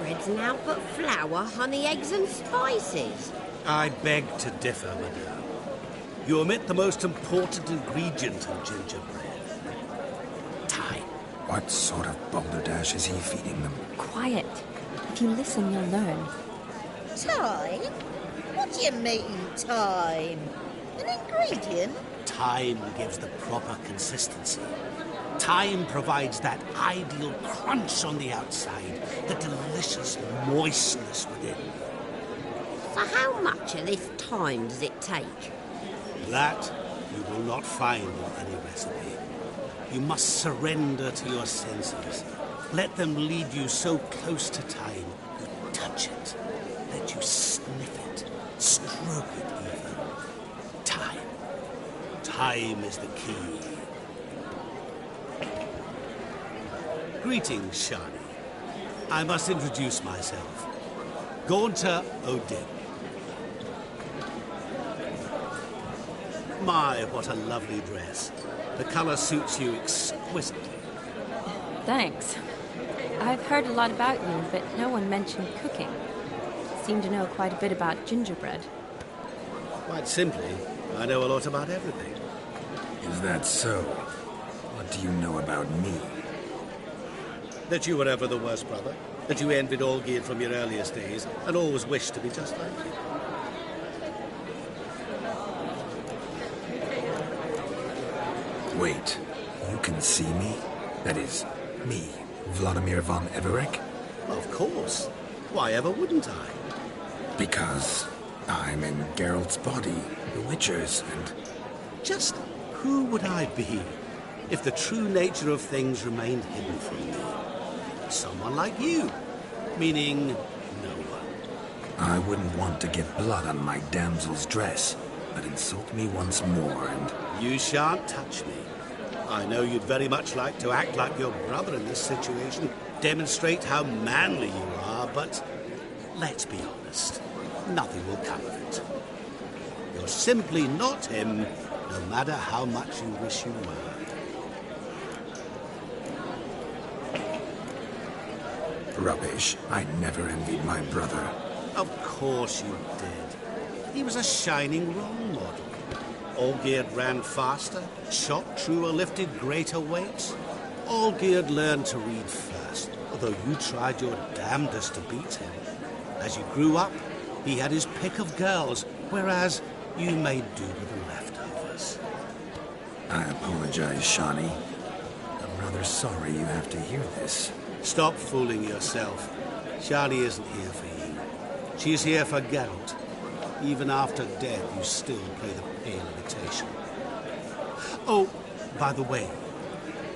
gingerbread's now but flour, honey, eggs and spices. I beg to differ, madame. You omit the most important ingredient in gingerbread. Time. What sort of balderdash is he feeding them? Quiet. If you listen, you'll learn. Time? What do you mean, time? An ingredient? Time gives the proper consistency. Time provides that ideal crunch on the outside, the delicious moistness within. So how much of this time does it take? That you will not find in any recipe. You must surrender to your senses. Let them lead you so close to time, you touch it. Let you sniff it, stroke it even. Time. Time is the key. Greetings, Shani. I must introduce myself. Gaunter Odin. My, what a lovely dress. The color suits you exquisitely. Thanks. I've heard a lot about you, but no one mentioned cooking. Seem to know quite a bit about gingerbread. Quite simply, I know a lot about everything. Is that so? What do you know about me? That you were ever the worst brother. That you envied Olgierd from your earliest days and always wished to be just like you. Wait, you can see me? That is, me, Vladimir von Everec? Of course. Why ever wouldn't I? Because I'm in Geralt's body, the Witcher's, and... Just who would I be if the true nature of things remained hidden from me? Someone like you, meaning no one. I wouldn't want to get blood on my damsel's dress, but insult me once more and... You shan't touch me. I know you'd very much like to act like your brother in this situation, demonstrate how manly you are, but let's be honest, nothing will come of it. You're simply not him, no matter how much you wish you were. Rubbish. I never envied my brother. Of course you did. He was a shining role model. Olgierd ran faster, shot truer, lifted greater weights. Olgierd learned to read first, although you tried your damnedest to beat him. As you grew up, he had his pick of girls, whereas you made do with the leftovers. I apologize, Shani. I'm rather sorry you have to hear this. Stop fooling yourself. Shani isn't here for you. She's here for Geralt. Even after death, you still play the pale imitation. Oh, by the way,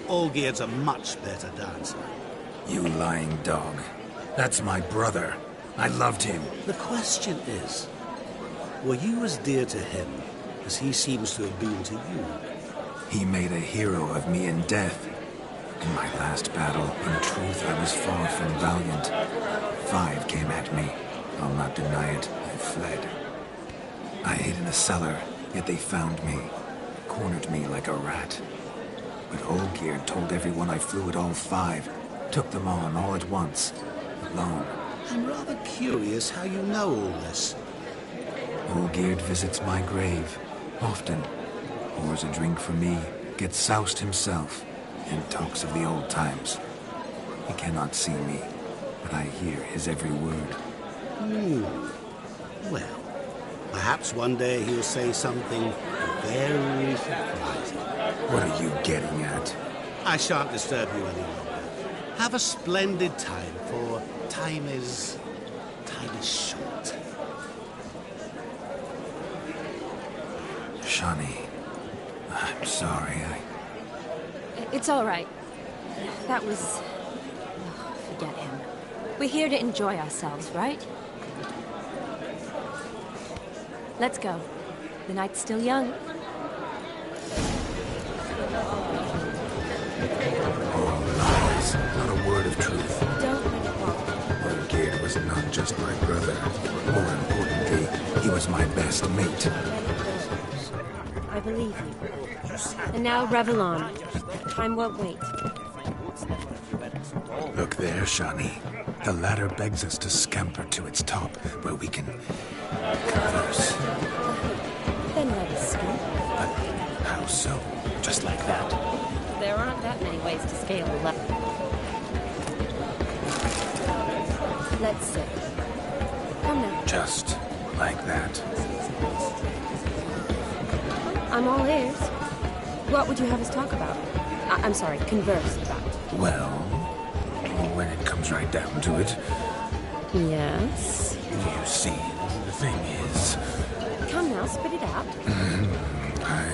Olgierd's a much better dancer. You lying dog. That's my brother. I loved him. The question is, were you as dear to him as he seems to have been to you? He made a hero of me in death. In my last battle, in truth, I was far from valiant. 5 came at me. I'll not deny it. I fled. I hid in a cellar, yet they found me. Cornered me like a rat. But Olgierd told everyone I flew at all 5. Took them on all at once. Alone. I'm rather curious how you know all this. Olgierd visits my grave. Often. Pours a drink for me. Gets soused himself. And talks of the old times. He cannot see me, but I hear his every word. Well, perhaps one day he'll say something very surprising. What are you getting at? I shan't disturb you any longer. Have a splendid time, for time is short. Shani, I'm sorry, It's all right. That was... Oh, forget him. We're here to enjoy ourselves, right? Let's go. The night's still young. All lies, not a word of truth. Don't let it bother. Olgierd was not just my brother. More importantly, he was my best mate. I believe you. And now revel on. Time won't wait. Look there, Shani. The ladder begs us to scamper to its top, where we can converse. Then let us speak. But how so? Just like that? There aren't that many ways to scale a ladder. Let's sit. Come now. Just like that? I'm all ears. What would you have us talk about? I'm sorry, converse about. Well, when it comes right down to it, Yes? you see, the thing is, Come now, spit it out. I...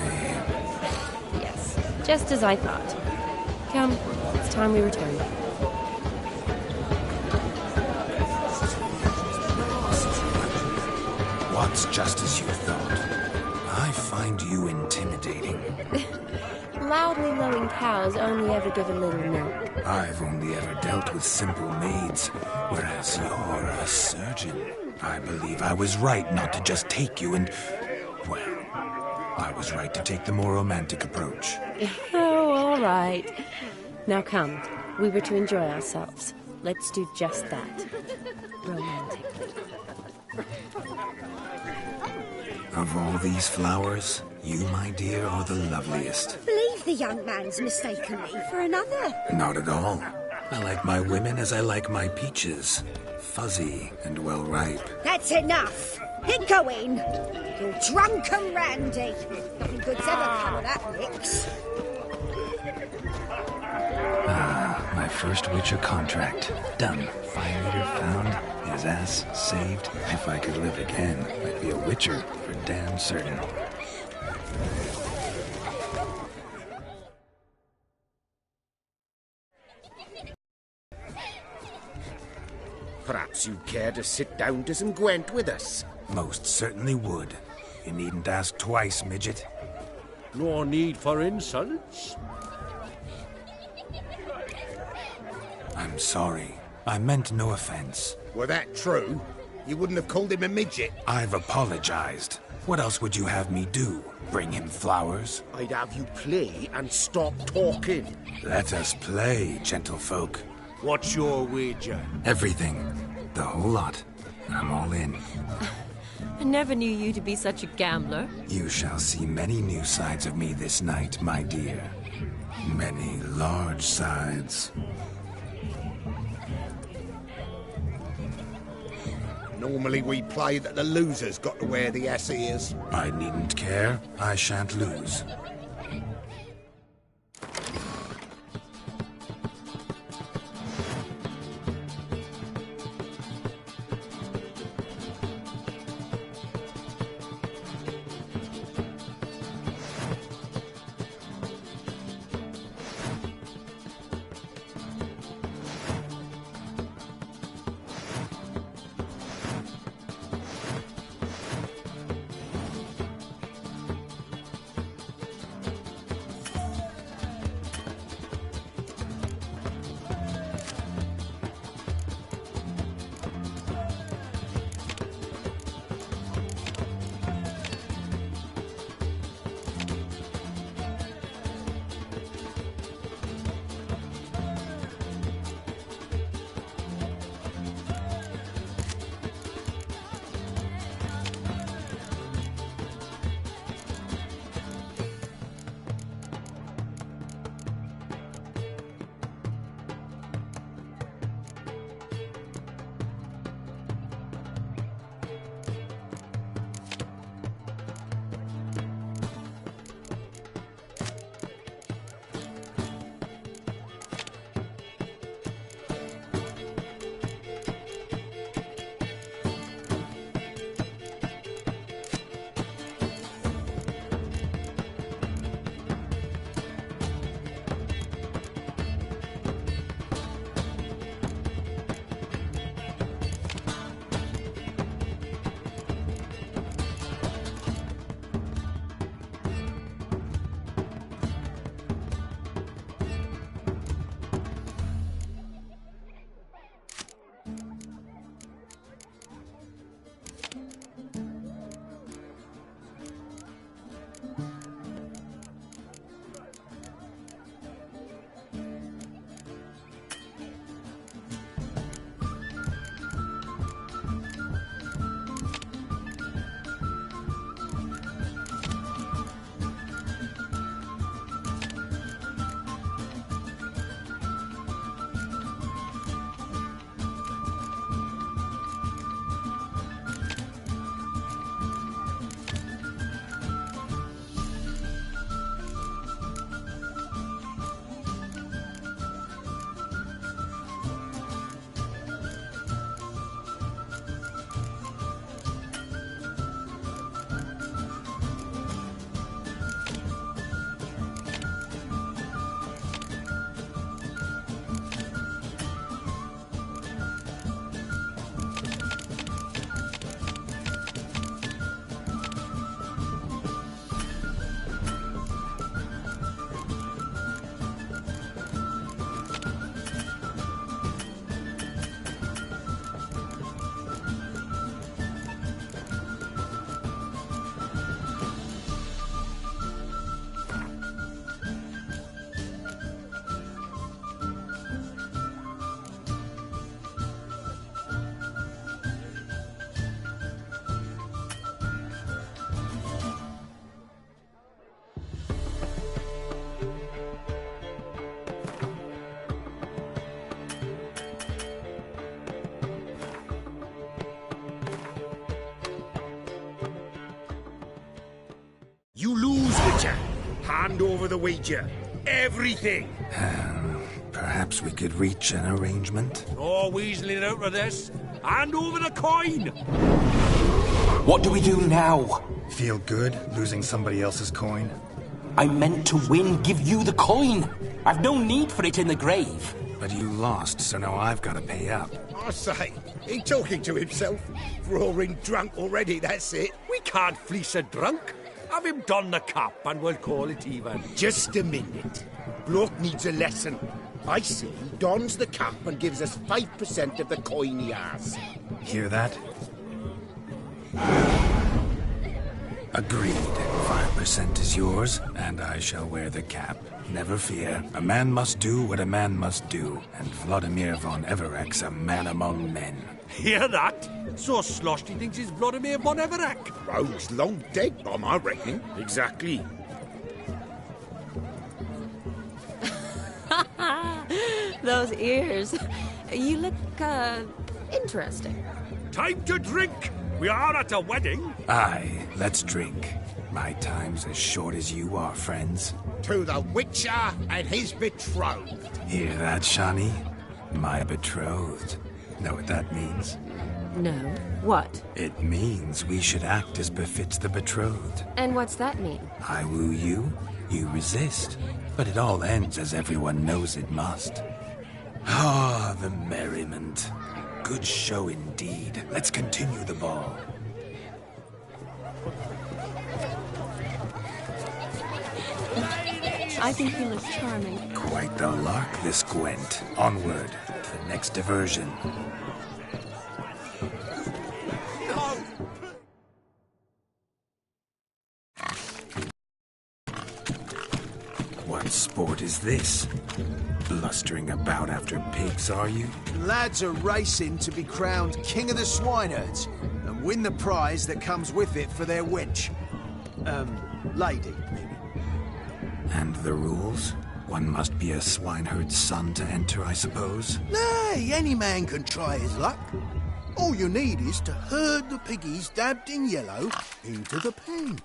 Yes, just as I thought. Come, it's time we return. What's just as you thought? I find you intimidating. Loudly lowing cows only ever give a little milk. I've only ever dealt with simple maids, whereas you're a surgeon. I believe I was right not to just take you and... well, I was right to take the more romantic approach. Oh, all right. Now come, we were to enjoy ourselves. Let's do just that. Romantically. Of all these flowers, you, my dear, are the loveliest. Believe the young man's mistaken me for another. Not at all. I like my women as I like my peaches. Fuzzy and well ripe. That's enough. Get going. You're drunk and randy. Nothing good's ever come of that mix. Ah, my first Witcher contract. Done. Fire eater found. His ass saved. If I could live again, I'd be a Witcher for damn certain. Perhaps you'd care to sit down to some Gwent with us. Most certainly would. You needn't ask twice, midget. No need for insults. I'm sorry. I meant no offense. Were that true, you wouldn't have called him a midget. I've apologized. What else would you have me do? Bring him flowers? I'd have you play and stop talking. Let us play, gentlefolk. What's your wager? Everything. The whole lot. I'm all in. I never knew you to be such a gambler. You shall see many new sides of me this night, my dear. Many large sides. Normally we play that the loser's got to wear the ass ears. I needn't care. I shan't lose. Hand over the Ouija. Everything. Perhaps we could reach an arrangement? Oh, weaseling out of this. Hand over the coin! What do we do now? Feel good losing somebody else's coin? I meant to win, give you the coin. I've no need for it in the grave. But you lost, so now I've got to pay up. I say, he talking to himself. Roaring drunk already, that's it. We can't fleece a drunk. Have him don the cap and we'll call it even. Just a minute. Bloke needs a lesson. I say he dons the cap and gives us 5% of the coin he has. Hear that? Agreed. 5% is yours, and I shall wear the cap. Never fear. A man must do what a man must do, and Vladimir von Everek's a man among men. Hear that? So sloshed he thinks he's Vladimir von Everek. Rogue's long dead, Bomb, I reckon. Exactly. Those ears. You look, interesting. Time to drink. We are at a wedding. Aye, let's drink. My time's as short as you are, friends. To the Witcher and his betrothed. Hear that, Shani? My betrothed. Know what that means? No. What? It means we should act as befits the betrothed. And what's that mean? I woo you, you resist. But it all ends as everyone knows it must. Ah, the merriment. Good show indeed. Let's continue the ball. I think you look charming. Quite the lark, this Gwent. Onward to the next diversion. What sport is this? Blustering about after pigs, are you? Lads are racing to be crowned King of the Swineherds and win the prize that comes with it for their wench. Lady, maybe. And the rules? One must be a swineherd's son to enter, I suppose? Nay, any man can try his luck. All you need is to herd the piggies dabbed in yellow into the pen.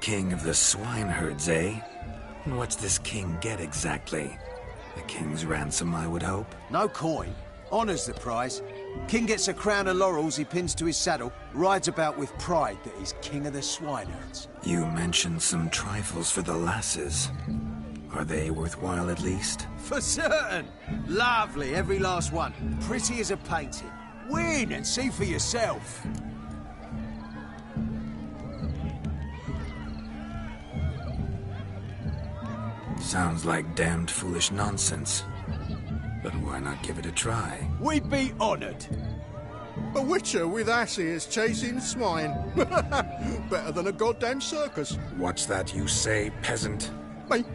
King of the swineherds, eh? And what's this king get exactly? The king's ransom, I would hope. No coin. Honours the prize. King gets a crown of laurels he pins to his saddle, rides about with pride that he's king of the swineherds. You mentioned some trifles for the lasses. Are they worthwhile at least? For certain. Lovely, every last one. Pretty as a painting. Win and see for yourself. Sounds like damned foolish nonsense. But why not give it a try? We'd be honoured. A witcher with asses chasing swine. Better than a goddamn circus. What's that you say, peasant? Mate,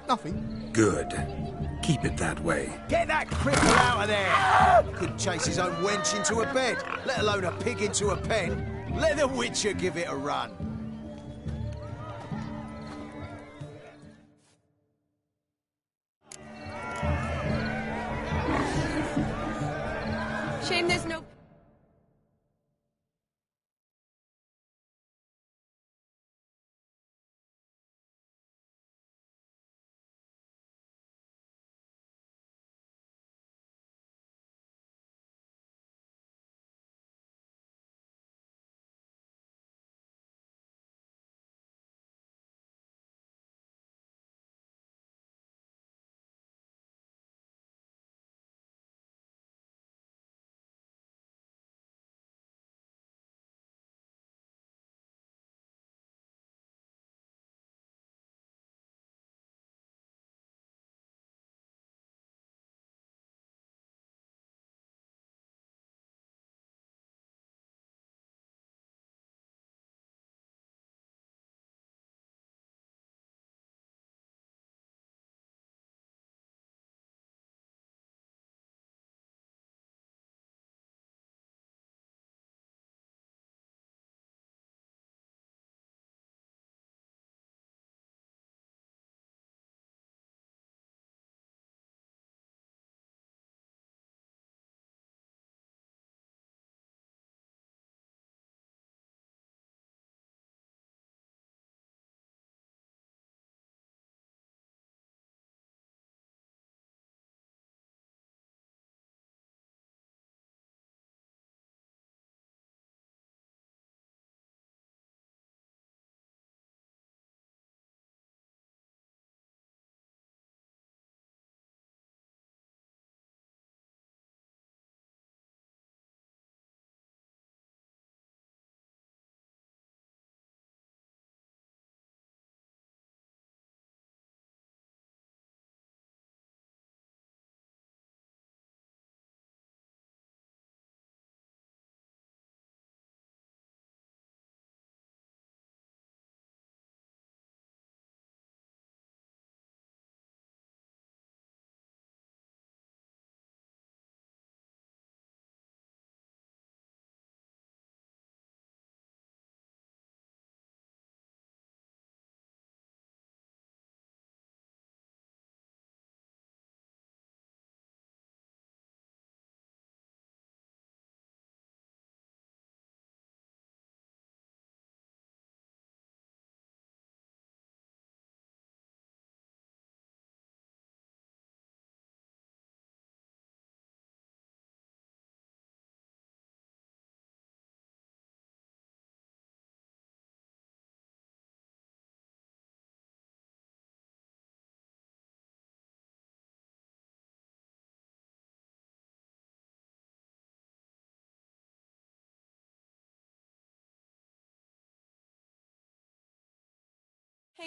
nothing. Good. Keep it that way. Get that cripple out of there! Couldn't chase his own wench into a bed, let alone a pig into a pen. Let the witcher give it a run. Shame there's no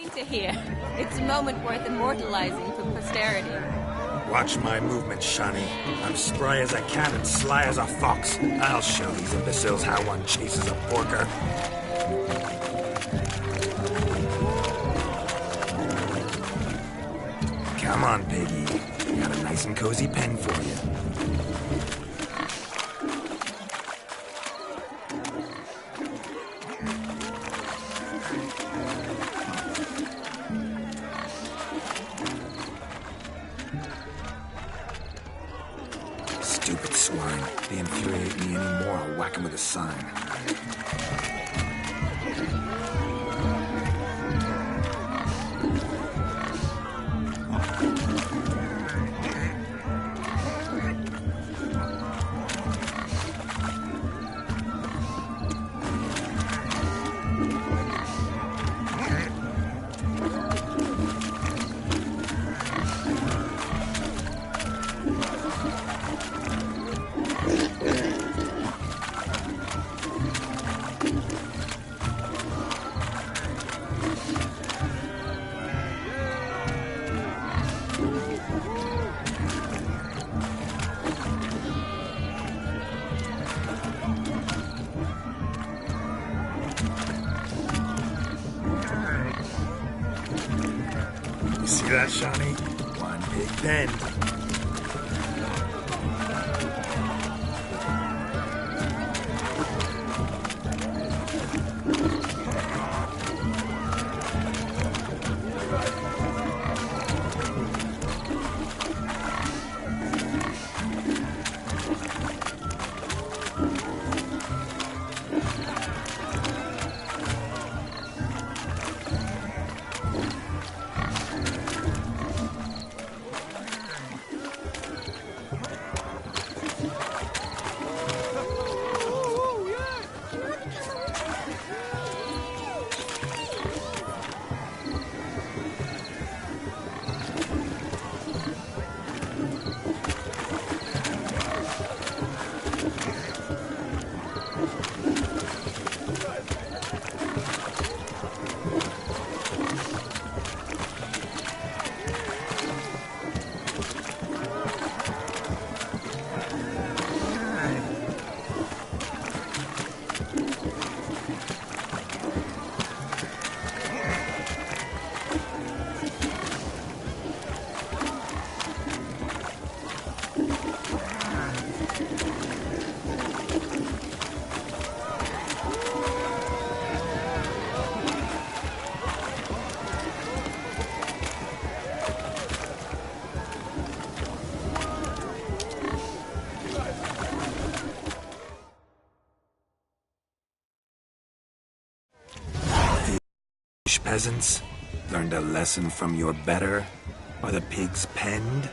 To hear. It's a moment worth immortalizing for posterity. Watch my movement, Shani. I'm spry as a cat and sly as a fox. I'll show these imbeciles how one chases a porker. Come on, Piggy. Got a nice and cozy pen for you. Stupid swine. They infuriate me anymore. I'll whack him with a sign. See that, Shani? One big bend. Peasants, learned a lesson from your better? Are the pigs penned?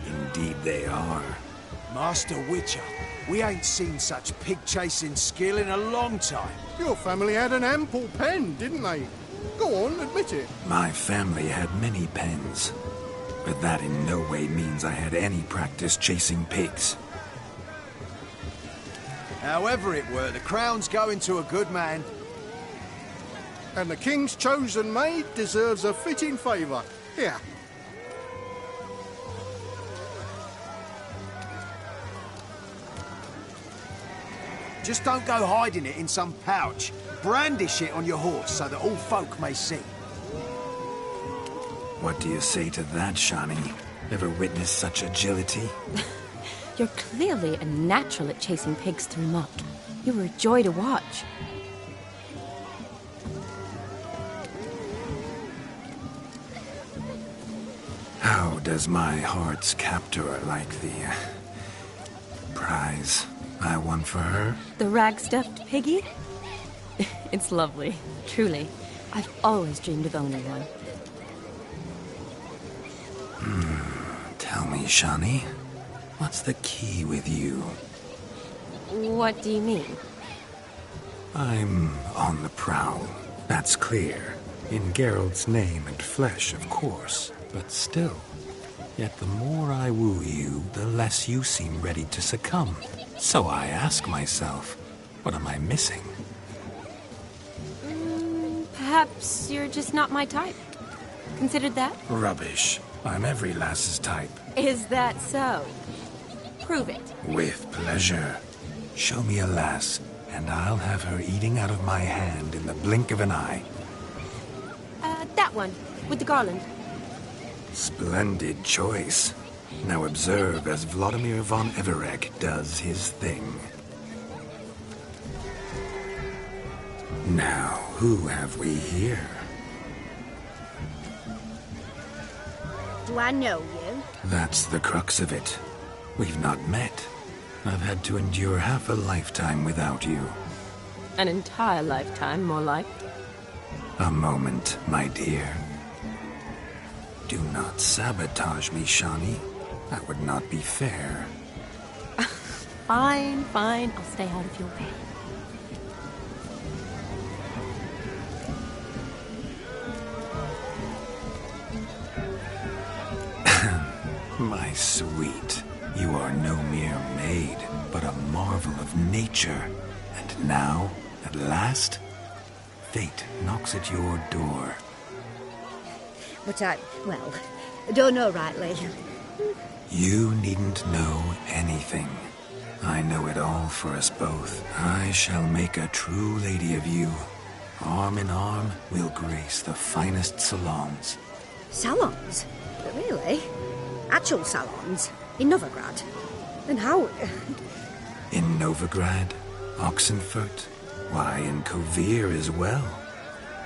Indeed they are. Master Witcher, we ain't seen such pig-chasing skill in a long time. Your family had an ample pen, didn't they? Go on, admit it. My family had many pens, but that in no way means I had any practice chasing pigs. However it were, the crown's going to a good man. And the king's chosen maid deserves a fitting favour. Here. Just don't go hiding it in some pouch. Brandish it on your horse so that all folk may see. What do you say to that, Shani? Ever witnessed such agility? You're clearly a natural at chasing pigs through muck. You were a joy to watch. How does my heart's captor like the prize I won for her? The rag-stuffed piggy? It's lovely, truly. I've always dreamed of owning one. Tell me, Shani, what's the key with you? What do you mean? I'm on the prowl, that's clear. In Geralt's name and flesh, of course. But still, yet the more I woo you, the less you seem ready to succumb. So I ask myself, what am I missing? Perhaps you're just not my type. Considered that? Rubbish. I'm every lass's type. Is that so? Prove it. With pleasure. Show me a lass, and I'll have her eating out of my hand in the blink of an eye. That one, with the garland. Splendid choice. Now observe as Vladimir von Everek does his thing. Now, who have we here? Do I know you? That's the crux of it. We've not met. I've had to endure half a lifetime without you. An entire lifetime, more like. A moment, my dear. Do not sabotage me, Shani. That would not be fair. Fine, fine. I'll stay out of your way. My sweet, you are no mere maid, but a marvel of nature. And now, at last, fate knocks at your door. But I don't know rightly. You needn't know anything. I know it all for us both. I shall make a true lady of you. Arm in arm, we'll grace the finest salons. Salons? Really? Actual salons? In Novigrad? Then how... In Novigrad, Oxenfurt, why, in Kovir as well.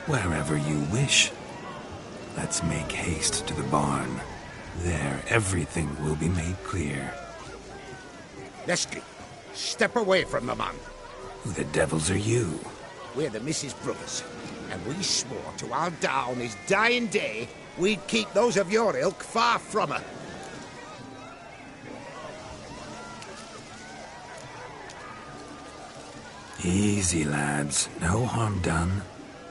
Wherever you wish. Let's make haste to the barn. There, everything will be made clear. Leslie, step away from the man. Who the devils are you? We're the Mrs. Brothers, and we swore to our down his dying day we'd keep those of your ilk far from her. Easy, lads. No harm done.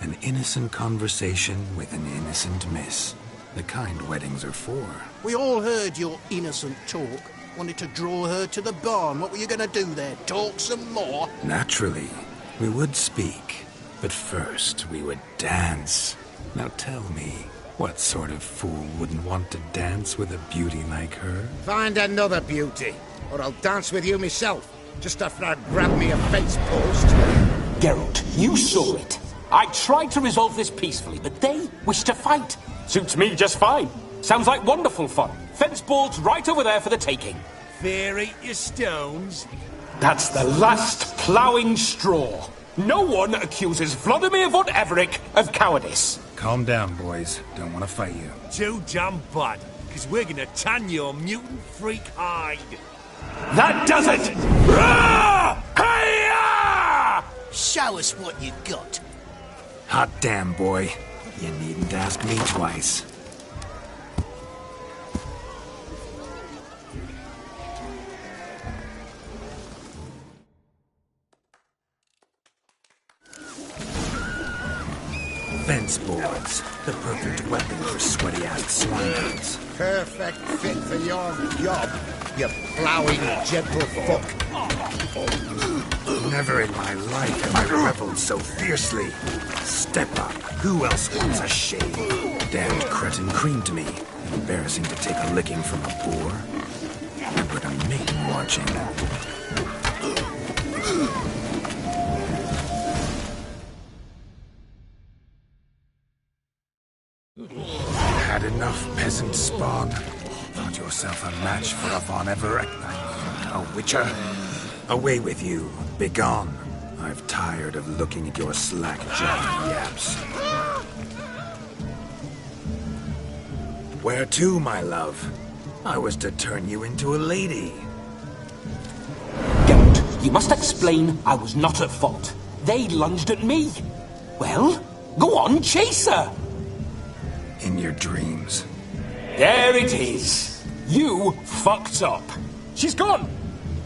An innocent conversation with an innocent miss. The kind weddings are for. We all heard your innocent talk. Wanted to draw her to the barn. What were you going to do there? Talk some more? Naturally. We would speak. But first, we would dance. Now tell me, what sort of fool wouldn't want to dance with a beauty like her? Find another beauty, or I'll dance with you myself. Just after I grab me a fence post. Geralt, you saw it. I tried to resolve this peacefully, but they wish to fight. Suits me just fine. Sounds like wonderful fun. Fence boards right over there for the taking. Fear eat your stones. That's the last ploughing straw. No one accuses Vladimir von Everek of cowardice. Calm down, boys. Don't want to fight you. Too damn bad, because we're gonna tan your mutant freak hide. That does it! Rah! Hi-ya! Show us what you got. Hot damn, boy. You needn't ask me twice. Fence boards. The perfect weapon for sweaty-ass swinehunds. Perfect fit for your job, you ploughing gentlefolk. Never in my life have I reveled so fiercely. Step up. Who else wants a shave? Damned cretin creamed me. Embarrassing to take a licking from a boor. Remember a maiden watching. Had enough, peasant spawn. Thought yourself a match for a Von Everett. A witcher. Away with you. Begone. I've tired of looking at your slack-jawed yaps. Where to, my love? I was to turn you into a lady. Geralt, you must explain I was not at fault. They lunged at me. Well, go on, chase her. In your dreams. There it is. You fucked up. She's gone.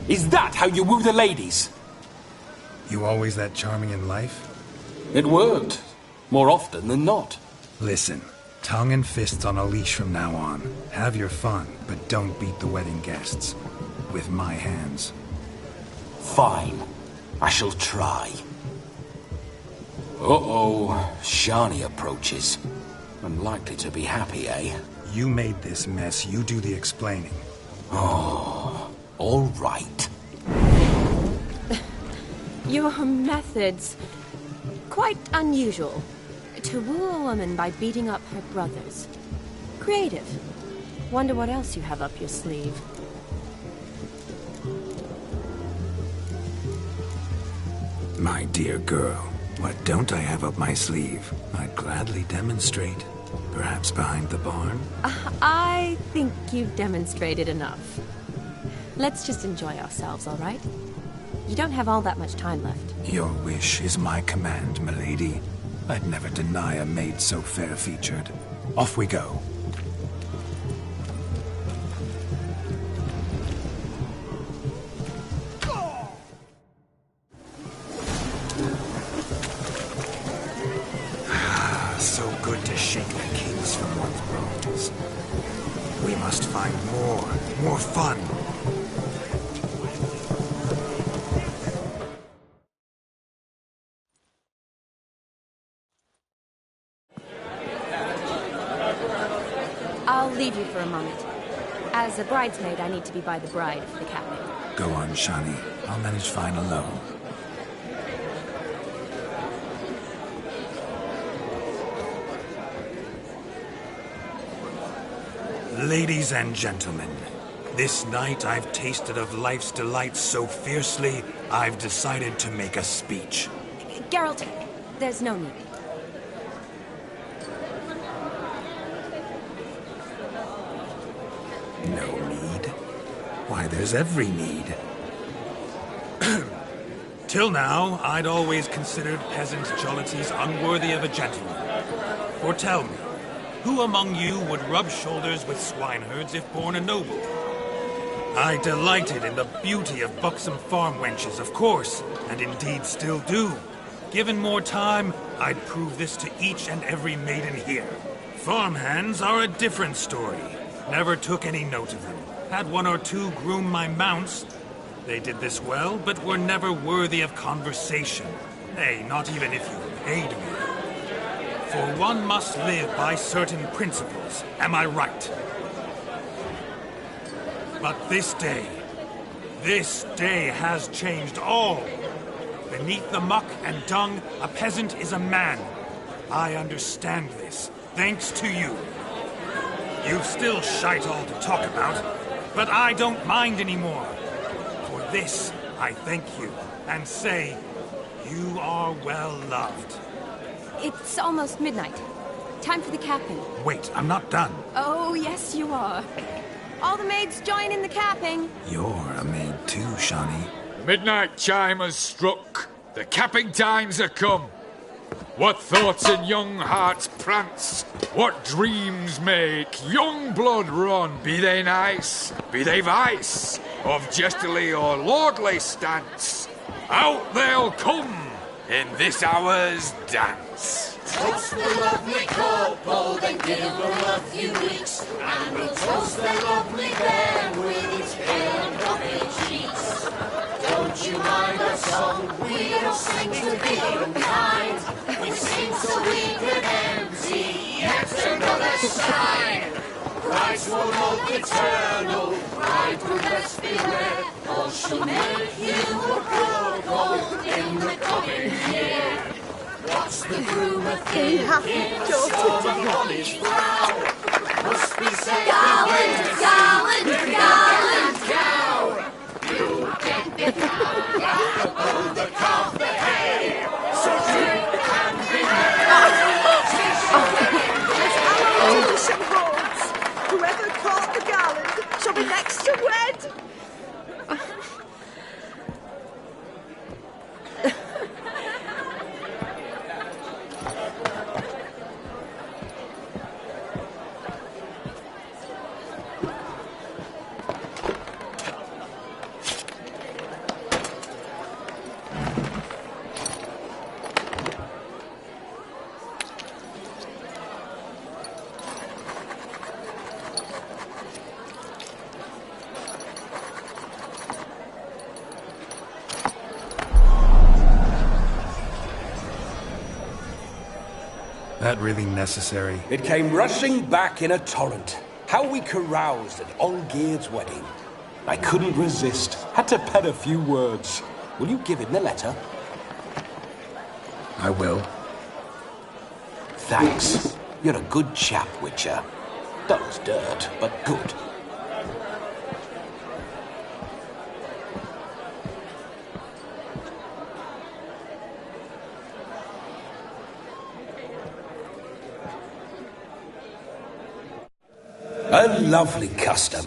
Is that how you woo the ladies? You always that charming in life? It worked. More often than not. Listen, tongue and fists on a leash from now on. Have your fun, but don't beat the wedding guests. With my hands. Fine. I shall try. Uh-oh. Shani approaches. Unlikely to be happy, eh? You made this mess. You do the explaining. Oh, all right. Your methods... quite unusual. To woo a woman by beating up her brothers. Creative. Wonder what else you have up your sleeve. My dear girl, what don't I have up my sleeve? I'd gladly demonstrate. Perhaps behind the barn? I think you've demonstrated enough. Let's just enjoy ourselves, all right? You don't have all that much time left. Your wish is my command, milady. I'd never deny a maid so fair-featured. Off we go. So good to shake the kings from one's bones. We must find more fun. I'll leave you for a moment. As a bridesmaid, I need to be by the bride for the capping. Go on, Shani. I'll manage fine alone. Ladies and gentlemen, this night I've tasted of life's delights so fiercely, I've decided to make a speech. Geralt, there's no need. No need? Why, there's every need. Till now, I'd always considered peasant jollities unworthy of a gentleman. For tell me, who among you would rub shoulders with swineherds if born a noble? I delighted in the beauty of buxom farm wenches, of course, and indeed still do. Given more time, I'd prove this to each and every maiden here. Farmhands are a different story. Never took any note of them. Had one or two groom my mounts. They did this well, but were never worthy of conversation. Nay, not even if you paid me. For one must live by certain principles, am I right? But this day has changed all. Beneath the muck and dung, a peasant is a man. I understand this, thanks to you. You've still shite all to talk about, but I don't mind anymore. For this, I thank you, and say, you are well loved. It's almost midnight. Time for the capping. Wait, I'm not done. Oh, yes, you are. All the maids join in the capping. You're a maid too, Shani. The midnight chime has struck. The capping times are come. What thoughts in young hearts prance? What dreams make young blood run? Be they nice, be they vice, of jestily or lordly stance, out they'll come in this hour's dance. Toast the lovely couple, then give them a few weeks, and we'll toast the lovely bear with its pale and puffy cheeks. Don't you mind our song? We don't sing to be unkind. We sing so we can empty yet another shrine. Christ will hope eternal, bride will best beware, or she'll make you a cuckold in the coming year. What's the groom a thing in storm of college brow? Must be said gallant, gallant, gallant cow. You get the cow, above the calf the hay. So drink and be merry. Some horns. Whoever caught the gallant shall be next to wed. that really necessary? It came rushing back in a torrent. How we caroused at Olgierd's wedding. I couldn't resist. Had to pen a few words. Will you give him the letter? I will. Thanks. You're a good chap, Witcher. Dull as dirt, but good. A lovely custom.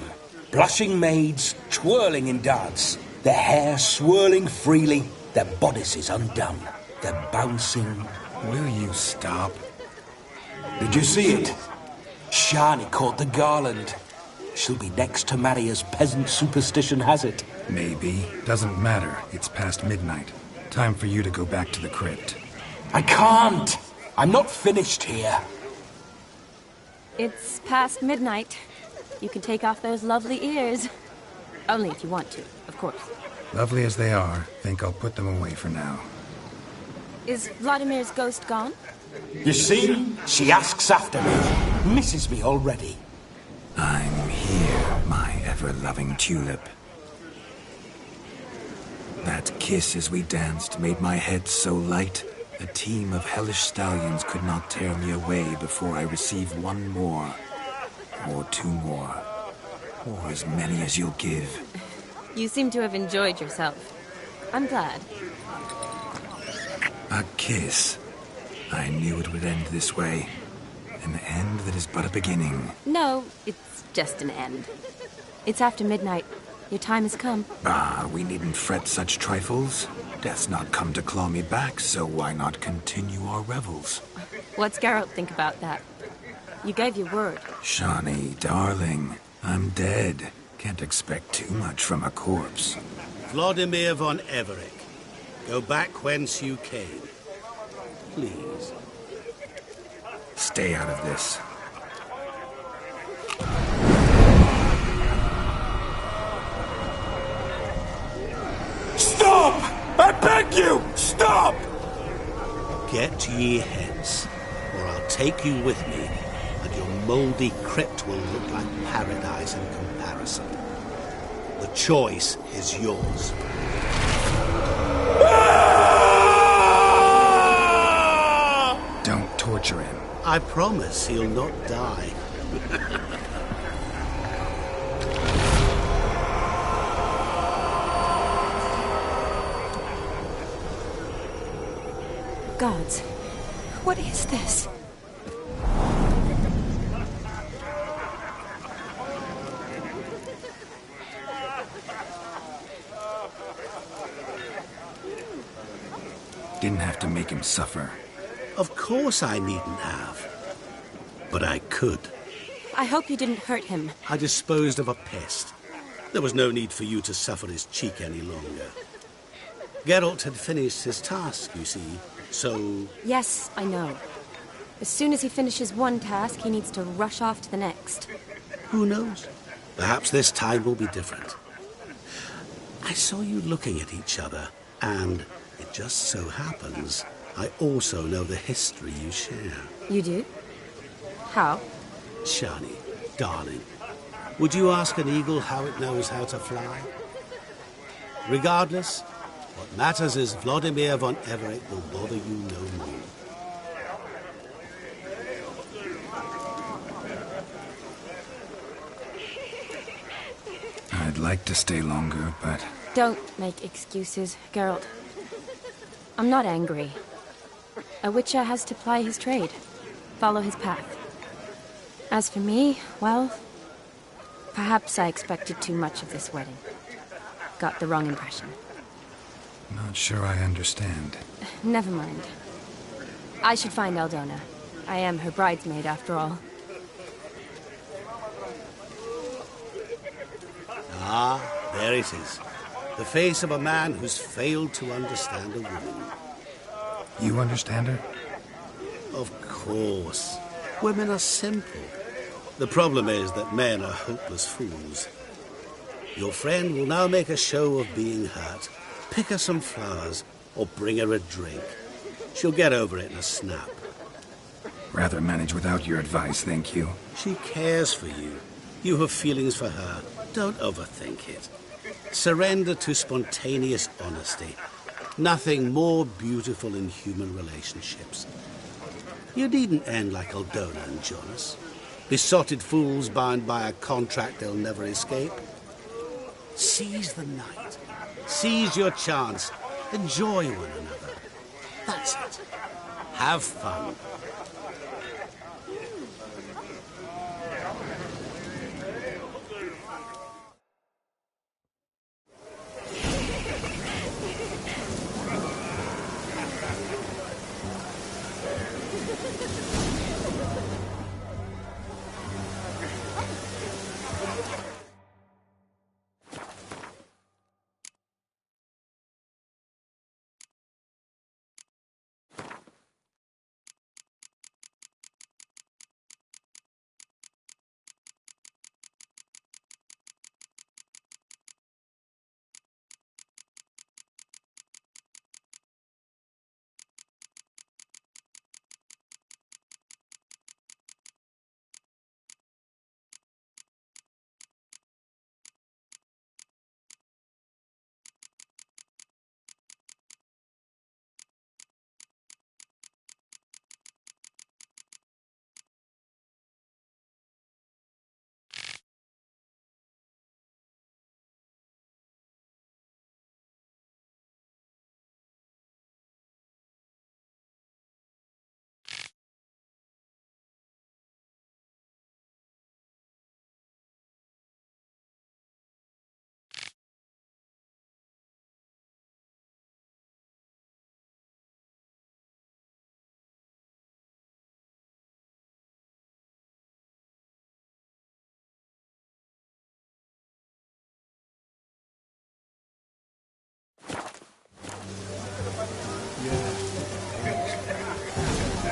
Blushing maids twirling in dance, their hair swirling freely, their bodices undone, their bouncing... Will you stop? Did you see it? Shani caught the garland. She'll be next to marry as peasant superstition has it. Maybe. Doesn't matter. It's past midnight. Time for you to go back to the crypt. I can't! I'm not finished here. It's past midnight. You can take off those lovely ears. Only if you want to, of course. Lovely as they are, think I'll put them away for now. Is Vladimir's ghost gone? You see? She asks after me. Misses me already. I'm here, my ever-loving tulip. That kiss as we danced made my head so light, a team of hellish stallions could not tear me away before I receive one more. Or two more. Or as many as you'll give. You seem to have enjoyed yourself. I'm glad. A kiss. I knew it would end this way. An end that is but a beginning. No, it's just an end. It's after midnight. Your time has come. Ah, we needn't fret such trifles. Death's not come to claw me back, so why not continue our revels? What's Geralt think about that? You gave your word. Shani, darling, I'm dead. Can't expect too much from a corpse. Vladimir von Everett, go back whence you came. Please. Stay out of this. Stop! I beg you! Stop! Get ye hence, or I'll take you with me, and your mouldy crypt will look like paradise in comparison. The choice is yours. Don't torture him. I promise he'll not die. Gods, what is this? Didn't have to make him suffer. Of course I needn't have. But I could. I hope you didn't hurt him. I disposed of a pest. There was no need for you to suffer his cheek any longer. Geralt had finished his task, you see, so... Yes, I know. As soon as he finishes one task, he needs to rush off to the next. Who knows? Perhaps this time will be different. I saw you looking at each other, and it just so happens I also know the history you share. You do? How? Shani, darling, would you ask an eagle how it knows how to fly? Regardless, what matters is Vladimir von Everett will bother you no more. I'd like to stay longer, but... Don't make excuses, Geralt. I'm not angry. A witcher has to ply his trade, follow his path. As for me, well, perhaps I expected too much of this wedding. Got the wrong impression. Not sure I understand. Never mind. I should find Aldona. I am her bridesmaid, after all. Ah, there it is. The face of a man who's failed to understand a woman. You understand her? Of course. Women are simple. The problem is that men are hopeless fools. Your friend will now make a show of being hurt, pick her some flowers, or bring her a drink. She'll get over it in a snap. Rather manage without your advice, thank you. She cares for you. You have feelings for her. Don't overthink it. Surrender to spontaneous honesty. Nothing more beautiful in human relationships. You needn't end like Aldona and Jonas. Besotted fools bound by a contract they'll never escape. Seize the night. Seize your chance. Enjoy one another. That's it. Have fun.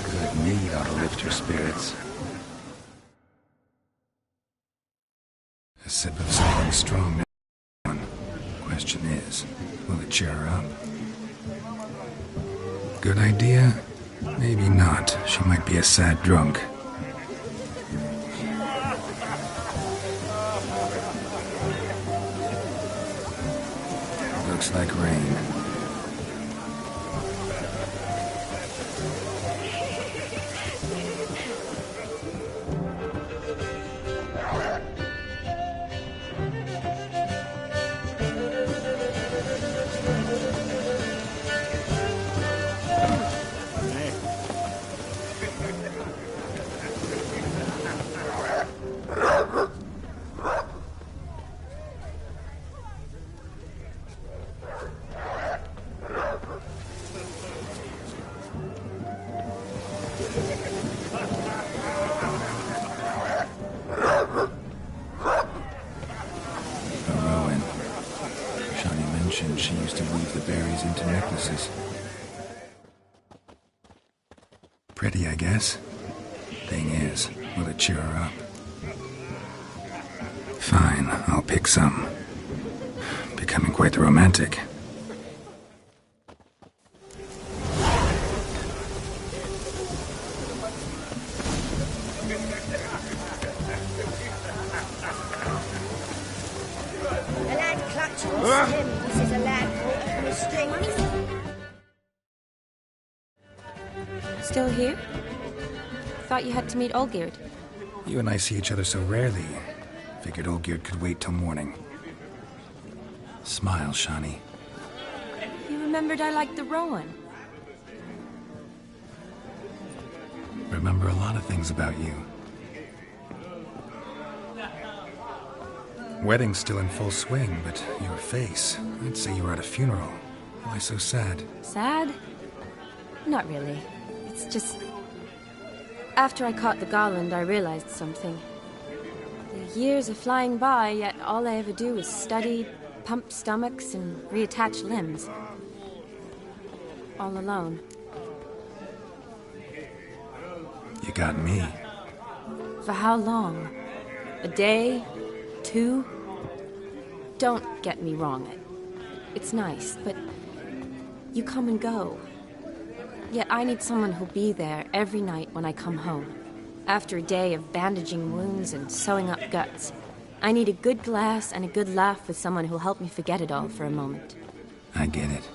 Good mead ought to lift your spirits. A sip of something strong. Question is, will it cheer her up? Good idea? Maybe not. She might be a sad drunk. Looks like rain. She used to weave the berries into necklaces. Pretty, I guess. Thing is, will it cheer her up? Fine, I'll pick some. Becoming quite the romantic. Still here? Thought you had to meet Olgierd. You and I see each other so rarely. Figured Olgierd could wait till morning. Smile, Shani. You remembered I liked the Rowan. Remember a lot of things about you. Wedding's still in full swing, but your face, I'd say you were at a funeral. Why so sad? Sad? Not really. It's just... After I caught the garland, I realized something. The years are flying by, yet all I ever do is study, pump stomachs, and reattach limbs. All alone. You got me. For how long? A day? 2? Don't get me wrong. It's nice, but you come and go. Yet I need someone who'll be there every night when I come home. After a day of bandaging wounds and sewing up guts, I need a good glass and a good laugh with someone who'll help me forget it all for a moment. I get it.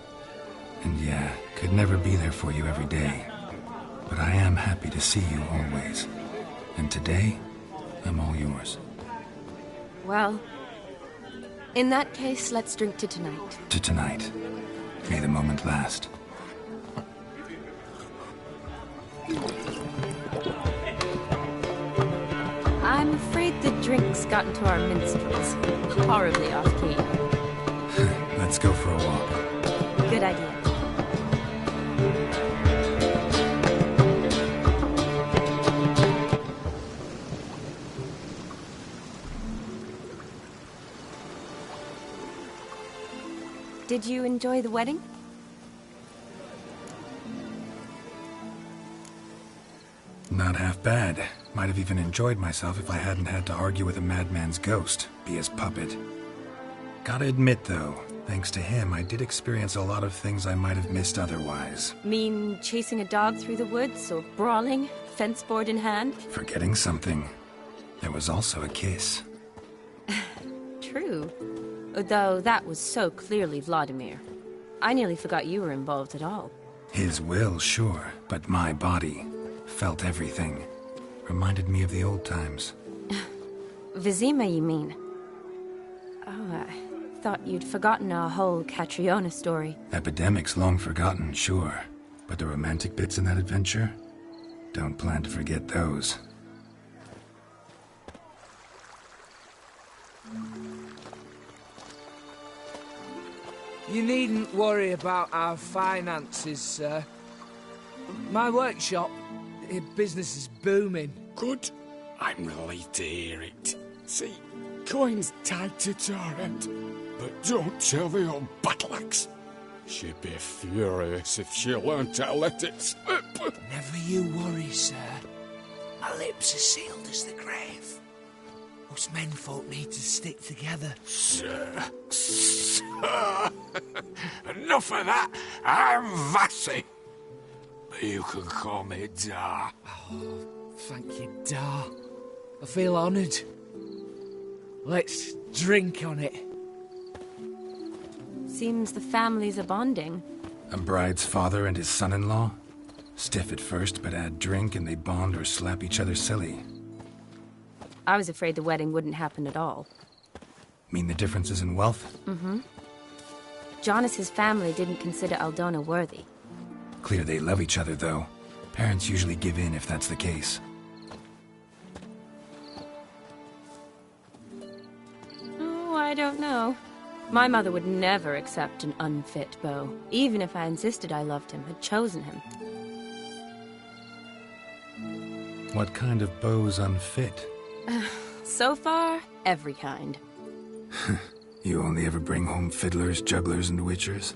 And yeah, could never be there for you every day. But I am happy to see you always. And today, I'm all yours. Well, in that case, let's drink to tonight. To tonight. May the moment last. I'm afraid the drinks got into our minstrels. Horribly off-key. Let's go for a walk. Good idea. Did you enjoy the wedding? Not half bad. Might have even enjoyed myself if I hadn't had to argue with a madman's ghost, be his puppet. Gotta admit, though, thanks to him, I did experience a lot of things I might have missed otherwise. Mean chasing a dog through the woods, or brawling, fence board in hand? Forgetting something. There was also a kiss. True. Though that was so clearly Vladimir. I nearly forgot you were involved at all. His will, sure, but my body felt everything. Reminded me of the old times. Vizima, you mean? Oh, I thought you'd forgotten our whole Catriona story. Epidemics long forgotten, sure. But the romantic bits in that adventure? Don't plan to forget those. You needn't worry about our finances, sir. My workshop, business is booming. Good. I'm relieved to hear it. See, coin's tied to Torrent, but don't tell the old battle-axe. She'd be furious if she learned to let it slip. Never you worry, sir. My lips are sealed as the grave. Us menfolk need to stick together. Sir. Enough of that. I'm Vassy. But you can call me Dar. Oh, thank you, Dar. I feel honoured. Let's drink on it. Seems the families are bonding. A bride's father and his son-in-law? Stiff at first, but add drink and they bond or slap each other silly. I was afraid the wedding wouldn't happen at all. Mean the differences in wealth? Mm-hmm. Jonas's family didn't consider Aldona worthy. Clear they love each other, though. Parents usually give in if that's the case. Oh, I don't know. My mother would never accept an unfit beau, even if I insisted I loved him, had chosen him. What kind of beau's unfit? So far, every kind. You only ever bring home fiddlers, jugglers, and witchers?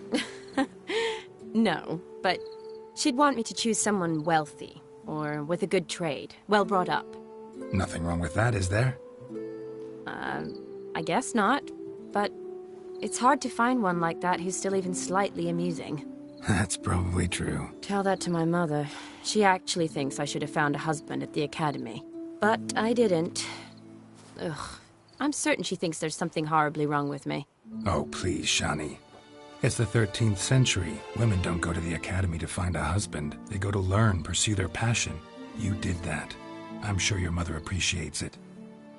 No, but she'd want me to choose someone wealthy, or with a good trade, well brought up. Nothing wrong with that, is there? I guess not, but it's hard to find one like that who's still even slightly amusing. That's probably true. Tell that to my mother. She actually thinks I should have found a husband at the academy. But I didn't. Ugh. I'm certain she thinks there's something horribly wrong with me. Oh, please, Shani. It's the 13th century. Women don't go to the academy to find a husband. They go to learn, pursue their passion. You did that. I'm sure your mother appreciates it.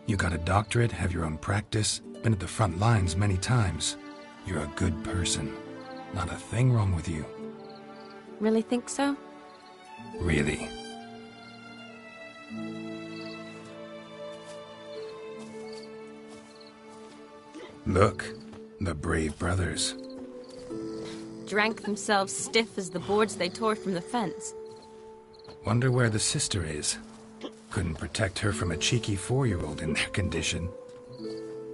You got a doctorate, have your own practice, been at the front lines many times. You're a good person. Not a thing wrong with you. Really think so? Really. Look, the brave brothers. Drank themselves stiff as the boards they tore from the fence. Wonder where the sister is. Couldn't protect her from a cheeky 4-year-old in their condition.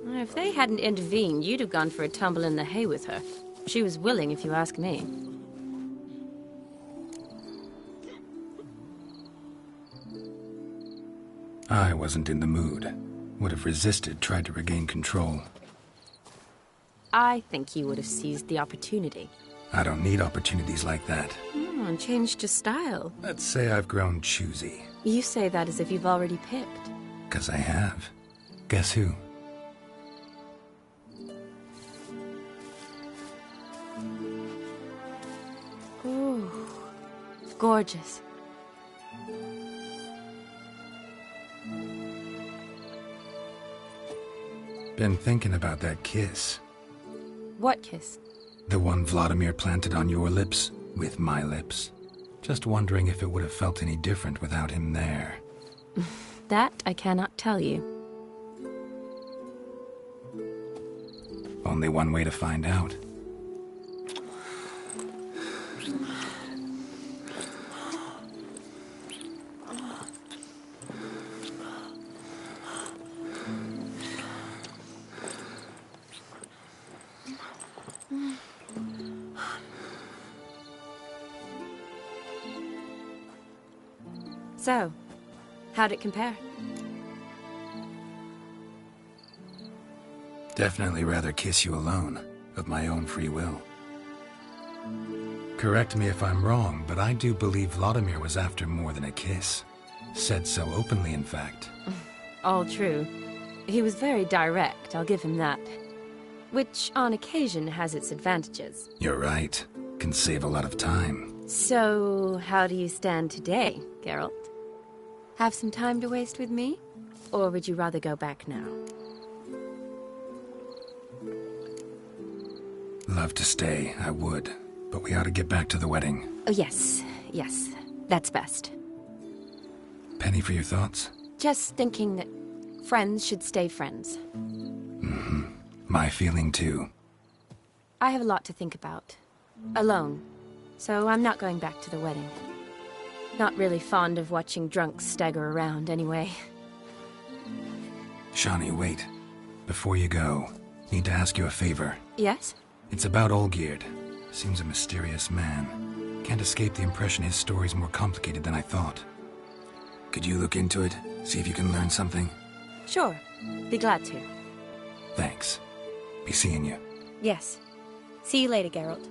If they hadn't intervened, you'd have gone for a tumble in the hay with her. She was willing, if you ask me. I wasn't in the mood. Would have resisted, tried to regain control. I think you would have seized the opportunity. I don't need opportunities like that. Oh, changed your style. Let's say I've grown choosy. You say that as if you've already picked. 'Cause I have. Guess who? Ooh, gorgeous. Been thinking about that kiss. What kiss? The one Vladimir planted on your lips, with my lips. Just wondering if it would have felt any different without him there. That I cannot tell you. Only one way to find out. So, how'd it compare? Definitely rather kiss you alone, of my own free will. Correct me if I'm wrong, but I do believe Vladimir was after more than a kiss. Said so openly, in fact. All true. He was very direct, I'll give him that. Which, on occasion, has its advantages. You're right. Can save a lot of time. So, how do you stand today, Geralt? Have some time to waste with me? Or would you rather go back now? Love to stay, I would. But we ought to get back to the wedding. Oh, yes. Yes. That's best. Penny for your thoughts? Just thinking that friends should stay friends. Mm-hmm. My feeling, too. I have a lot to think about. Alone. So I'm not going back to the wedding. Not really fond of watching drunks stagger around, anyway. Shani, wait. Before you go, need to ask you a favor. Yes? It's about Olgierd. Seems a mysterious man. Can't escape the impression his story's more complicated than I thought. Could you look into it? See if you can learn something? Sure. Be glad to. Thanks. Be seeing you. Yes. See you later, Geralt.